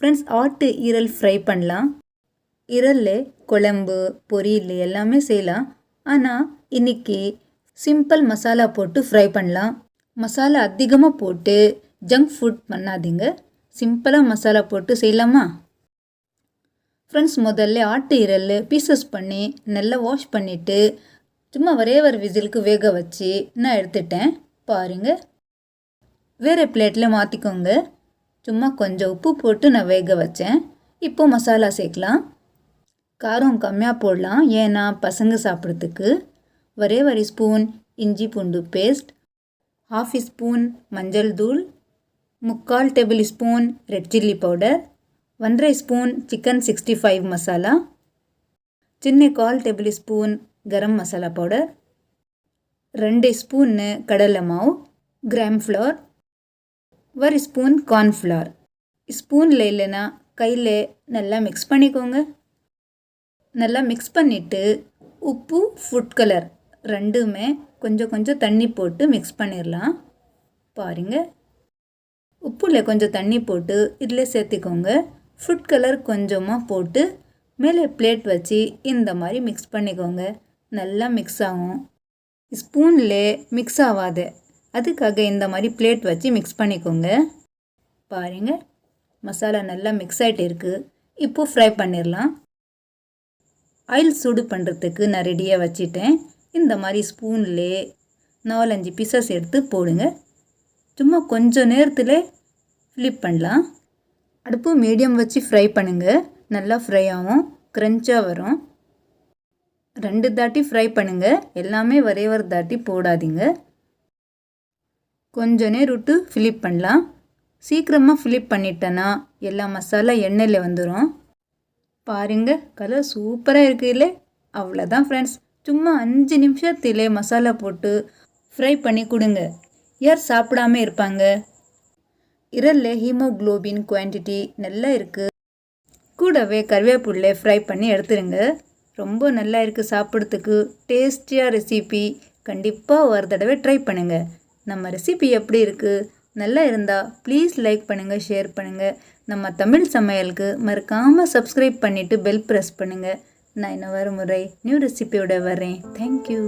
Friends, ஆட்டு ஈரல் fry பண்ணலாம். ஈரல்ல குழம்பு, பொரியல் எல்லாமே செய்யலாம். ஆனால் இன்னைக்கு சிம்பிள் மசாலா போட்டு ஃப்ரை பண்ணலாம். மசாலா அதிகமாக போட்டு ஜங்க் ஃபுட் பண்ணாதீங்க. சிம்பிளாக மசாலா போட்டு செய்யலாமா? ஃப்ரெண்ட்ஸ், முதல்ல ஆட்டு ஈரல் பீசஸ் பண்ணி நல்லா வாஷ் பண்ணிவிட்டு சும்மா ஒரே ஒரு விசிலுக்கு வேக வச்சு நான் எடுத்துட்டேன். பாருங்கள், வேறு பிளேட்டில் மாற்றிக்கோங்க. சும்மா கொஞ்சம் உப்பு போட்டு நான் வேக வச்சேன். இப்போ மசாலா சேர்க்கலாம். காரம் கம்மியாக போடலாம், ஏன்னா பசங்க சாப்பிட்றதுக்கு. ஒரே ஸ்பூன் இஞ்சி பூண்டு பேஸ்ட், 1/2 ஸ்பூன் மஞ்சள் தூள், 3/4 table spoon red chilli powder, 1/2 spoon chicken 65 masala, சின்ன 1/4 table spoon garam masala powder, 2 spoon கடலை மாவு, கிராம் ஃப்ளவர், 1 ஸ்பூன் கார்ன்ஃப்ளவர். ஸ்பூனில் இல்லைன்னா கையில் நல்லா மிக்ஸ் பண்ணிக்கோங்க. நல்லா மிக்ஸ் பண்ணிவிட்டு உப்பு, ஃபுட் கலர் ரெண்டுமே கொஞ்சம் கொஞ்சம் தண்ணி போட்டு மிக்ஸ் பண்ணிடலாம். பாருங்கள், உப்புல கொஞ்சம் தண்ணி போட்டு இதில் சேர்த்திக்கோங்க. ஃபுட் கலர் கொஞ்சமாக போட்டு மேலே பிளேட் வச்சு இந்த மாதிரி மிக்ஸ் பண்ணிக்கோங்க. நல்லா மிக்ஸ் ஆகும். ஸ்பூனில் மிக்ஸ் ஆகாது, அதுக்காக இந்த மாதிரி பிளேட் வச்சு மிக்ஸ் பண்ணிக்கோங்க. பாருங்கள், மசாலா நல்லா மிக்ஸ் ஆகிட்டு இருக்குது. இப்போது ஃப்ரை பண்ணிடலாம். ஆயில் சூடு பண்ணுறதுக்கு நான் ரெடியாக வச்சிட்டேன். இந்த மாதிரி ஸ்பூனில் 4-5 பீசஸ் எடுத்து போடுங்க. சும்மா கொஞ்சம் நேரத்தில் ஃப்ளிப் பண்ணலாம். அடுப்பு மீடியம் வச்சு ஃப்ரை பண்ணுங்கள். நல்லா ஃப்ரை ஆகும், க்ரன்ச்சாக வரும். 2 தாட்டி ஃப்ரை பண்ணுங்கள். எல்லாமே ஒரே ஒரு தாட்டி போடாதீங்க. கொஞ்சம் நேரம் விட்டு ஃபிலிப் பண்ணலாம். சீக்கிரமாக ஃபிலிப் பண்ணிட்டேன்னா எல்லா மசாலா எண்ணெயில் வந்துடும். பாருங்கள், கலர் சூப்பராக இருக்குல்ல? அவ்வளோதான் ஃப்ரெண்ட்ஸ். சும்மா 5 நிமிஷத்திலே மசாலா போட்டு ஃப்ரை பண்ணி கொடுங்க. யார் சாப்பிடாமல் இருப்பாங்க? ஈரலில் ஹீமோக்ளோபின் குவான்டிட்டி நல்லா இருக்குது. கூடவே கருவேப்பிலை ஃப்ரை பண்ணி எடுத்துருங்க. ரொம்ப நல்லா இருக்குது சாப்பிட்றதுக்கு. டேஸ்டியாக ரெசிபி. கண்டிப்பாக ஒரு தடவை ட்ரை பண்ணுங்கள். நம்ம ரெசிபி எப்படி இருக்குது? நல்லா இருந்தால் ப்ளீஸ் லைக் பண்ணுங்கள், ஷேர் பண்ணுங்கள். நம்ம தமிழ் சமையலுக்கு மறக்காமல் சப்ஸ்கிரைப் பண்ணிவிட்டு பெல் ப்ரெஸ் பண்ணுங்கள். நான் இன்னும் வரும் முறை நியூ ரெசிபியோட வரேன். தேங்க்யூ.